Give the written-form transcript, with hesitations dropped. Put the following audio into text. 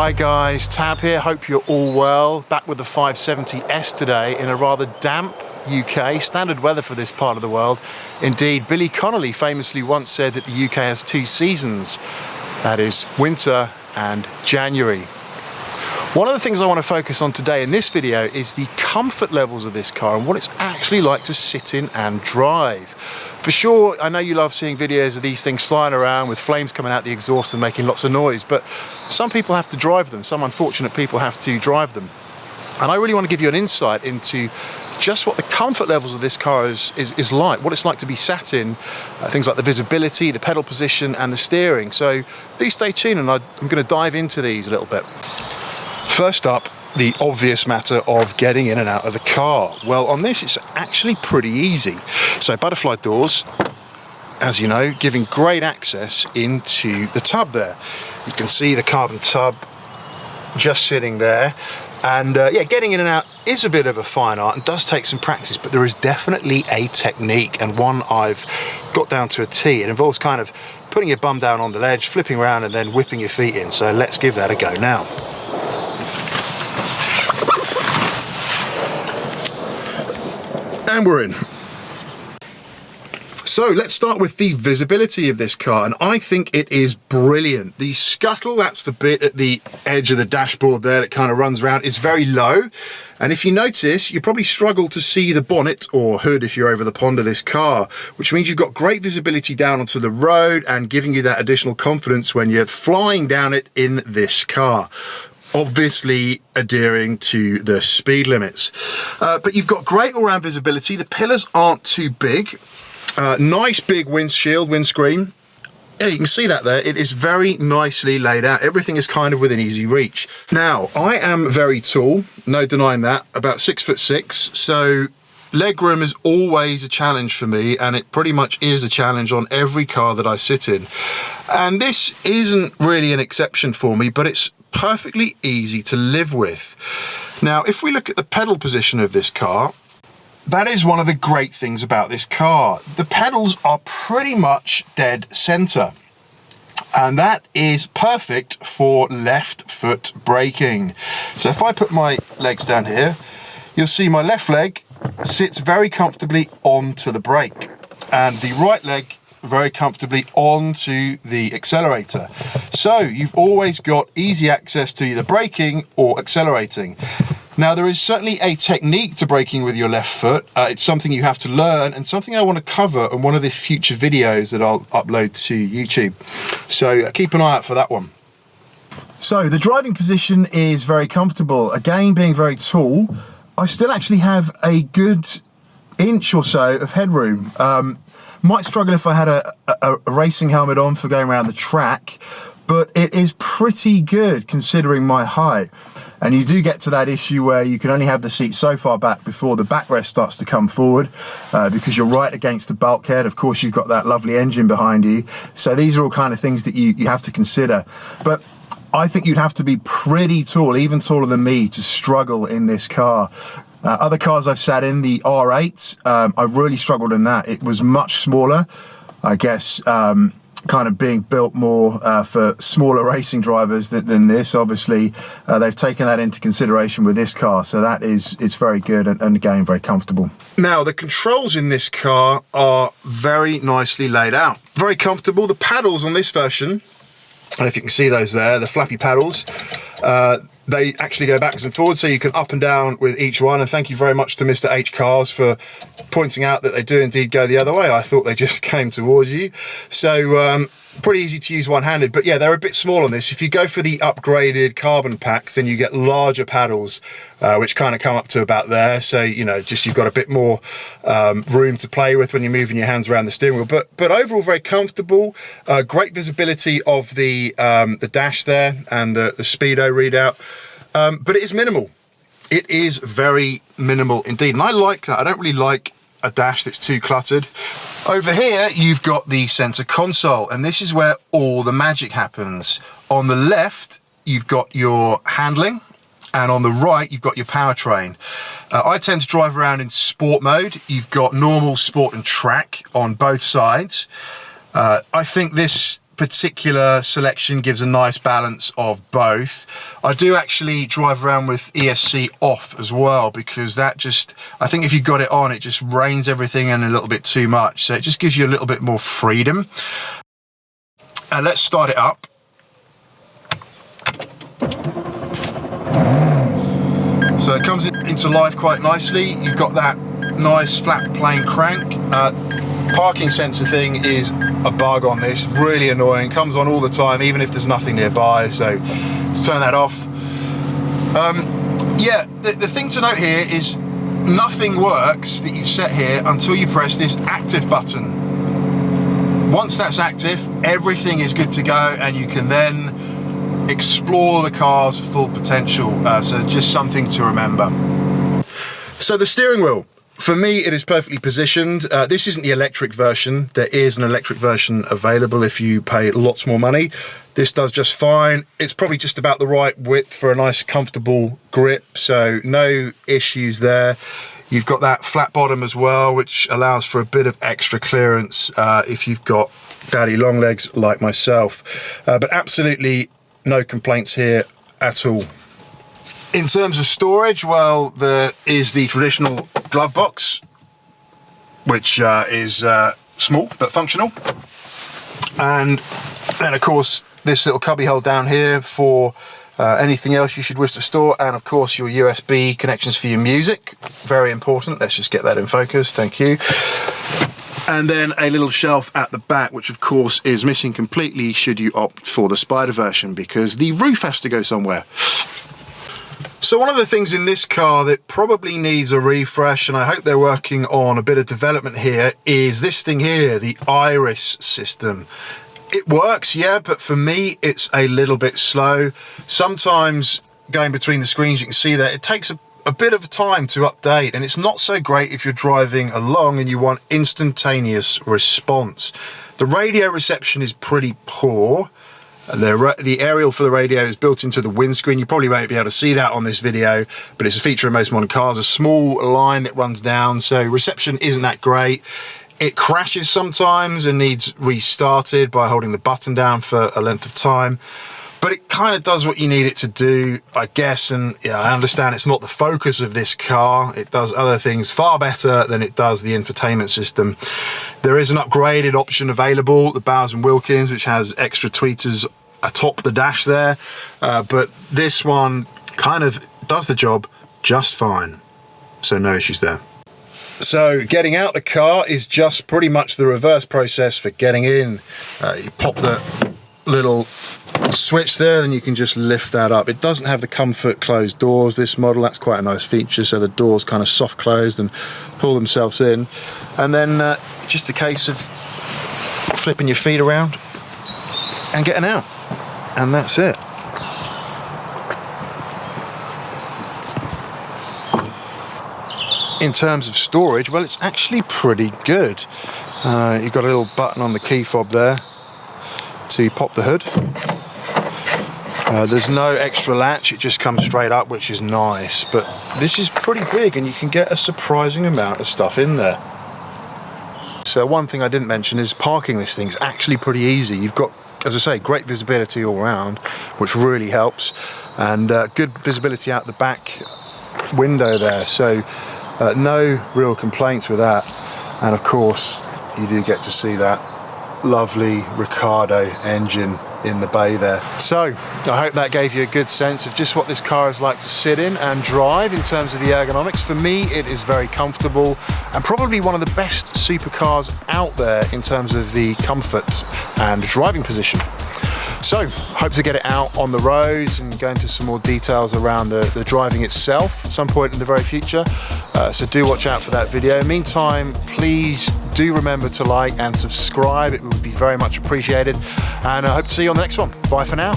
Hi guys, Tab here, hope you're all well. Back with the 570S today in a rather damp UK, standard weather for this part of the world. Indeed, Billy Connolly famously once said that the UK has two seasons, that is winter and January. One of the things I want to focus on today in this video is the comfort levels of this car and what it's actually like to sit in and drive. For sure, I know you love seeing videos of these things flying around with flames coming out the exhaust and making lots of noise, but some people have to drive them, some unfortunate people have to drive them. And I really want to give you an insight into just what the comfort levels of this car is like, what it's like to be sat in, things like the visibility, the pedal position and the steering. So do stay tuned and I'm going to dive into these a little bit. First up, the obvious matter of getting in and out of the car. Well, on this it's actually pretty easy. So butterfly doors, as you know, giving great access into the tub there. You can see the carbon tub just sitting there. And yeah, getting in and out is a bit of a fine art and does take some practice, but there is definitely a technique and one I've got down to a T. It involves kind of putting your bum down on the ledge, flipping around and then whipping your feet in. So let's give that a go now. And we're in. So let's start with the visibility of this car, and I think it is brilliant. The scuttle, that's the bit at the edge of the dashboard there that kind of runs around, is very low. And if you notice, you probably struggle to see the bonnet or hood if you're over the pond of this car, which means you've got great visibility down onto the road and giving you that additional confidence when you're flying down it in this car. Obviously adhering to the speed limits. But you've got great all-round visibility. The pillars aren't too big. Nice big windscreen. Yeah, you can see that there. It is very nicely laid out. Everything is kind of within easy reach. Now, I am very tall, no denying that, about 6'6", so legroom is always a challenge for me, and it pretty much is a challenge on every car that I sit in. And this isn't really an exception for me, but it's perfectly easy to live with. Now, if we look at the pedal position of this car, that is one of the great things about this car. The pedals are pretty much dead center, and that is perfect for left foot braking. So if I put my legs down here, you'll see my left leg sits very comfortably onto the brake and the right leg very comfortably onto the accelerator. So you've always got easy access to either braking or accelerating. Now, there is certainly a technique to braking with your left foot. It's something you have to learn and something I want to cover in one of the future videos that I'll upload to YouTube. So keep an eye out for that one. So the driving position is very comfortable. Again, being very tall, I still actually have a good inch or so of headroom. Might struggle if I had a racing helmet on for going around the track, but it is pretty good considering my height. And you do get to that issue where you can only have the seat so far back before the backrest starts to come forward because you're right against the bulkhead. Of course, you've got that lovely engine behind you. So these are all kind of things that you have to consider. But I think you'd have to be pretty tall, even taller than me, to struggle in this car. Other cars I've sat in, the R8, I've really struggled in that. It was much smaller, I guess, kind of being built more for smaller racing drivers than this. Obviously, they've taken that into consideration with this car, so it's very good and again, very comfortable. Now, the controls in this car are very nicely laid out. Very comfortable. The paddles on this version, I don't know if you can see those there, the flappy paddles, they actually go backwards and forwards, so you can up and down with each one. And thank you very much to Mr. H Cars for pointing out that they do indeed go the other way. I thought they just came towards you. So pretty easy to use one-handed, but yeah, they're a bit small on this. If you go for the upgraded carbon packs, then you get larger paddles, which kind of come up to about there. So, you know, just you've got a bit more room to play with when you're moving your hands around the steering wheel. But overall, very comfortable. Great visibility of the dash there and the speedo readout. But it is minimal. It is very minimal indeed, and I like that. I don't really like a dash that's too cluttered. Over here, you've got the center console, and this is where all the magic happens. On the left, you've got your handling, and on the right, you've got your powertrain. I tend to drive around in sport mode. You've got normal, sport, and track on both sides. I think this particular selection gives a nice balance of both. I do actually drive around with ESC off as well, because that just, I think if you got it on, it just reins everything in a little bit too much. So it just gives you a little bit more freedom. And let's start it up. So it comes into life quite nicely. You've got that nice flat plane crank. Parking sensor thing is a bug on this, really annoying, comes on all the time even if there's nothing nearby, so let's turn that off. Yeah, the thing to note here is nothing works that you've set here until you press this active button. Once that's active, everything is good to go, and you can then explore the car's full potential, so just something to remember. So the steering wheel, for me, it is perfectly positioned. This isn't the electric version. There is an electric version available if you pay lots more money. This does just fine. It's probably just about the right width for a nice comfortable grip, so no issues there. You've got that flat bottom as well, which allows for a bit of extra clearance if you've got daddy long legs like myself. But absolutely no complaints here at all. In terms of storage, well, there is the traditional glove box, which is small but functional. And then, of course, this little cubby hole down here for anything else you should wish to store. And, of course, your USB connections for your music. Very important. Let's just get that in focus. Thank you. And then a little shelf at the back, which, of course, is missing completely should you opt for the Spider version, because the roof has to go somewhere. So one of the things in this car that probably needs a refresh, and I hope they're working on a bit of development here, is this thing here, the iris system. It works, yeah, but for me, it's a little bit slow. Sometimes going between the screens, you can see that it takes a bit of time to update, and it's not so great if you're driving along and you want instantaneous response. The radio reception is pretty poor. The aerial for the radio is built into the windscreen. You probably won't be able to see that on this video, but it's a feature in most modern cars. A small line that runs down, so reception isn't that great. It crashes sometimes and needs restarted by holding the button down for a length of time. But it kind of does what you need it to do, I guess. And yeah, I understand it's not the focus of this car. It does other things far better than it does the infotainment system. There is an upgraded option available, the Bowers & Wilkins, which has extra tweeters atop the dash there. But this one kind of does the job just fine. So no issues there. So getting out the car is just pretty much the reverse process for getting in. You pop the little switch there, then you can just lift that up. It doesn't have the comfort closed doors, this model. That's quite a nice feature, so the doors kind of soft closed and pull themselves in. And then just a case of flipping your feet around and getting out, and that's it. In terms of storage, well, it's actually pretty good. You've got a little button on the key fob there to pop the hood. There's no extra latch, it just comes straight up, which is nice, but this is pretty big and you can get a surprising amount of stuff in there. So one thing I didn't mention is parking this thing's actually pretty easy. You've got, as I say, great visibility all around, which really helps, and good visibility out the back window there, so no real complaints with that. And of course you do get to see that lovely Ricardo engine in the bay there. So I hope that gave you a good sense of just what this car is like to sit in and drive in terms of the ergonomics. For me, it is very comfortable and probably one of the best supercars out there in terms of the comfort and driving position. So hope to get it out on the roads and go into some more details around the driving itself at some point in the very future. So do watch out for that video. Meantime, please do remember to like and subscribe. It would be very much appreciated. And I hope to see you on the next one. Bye for now.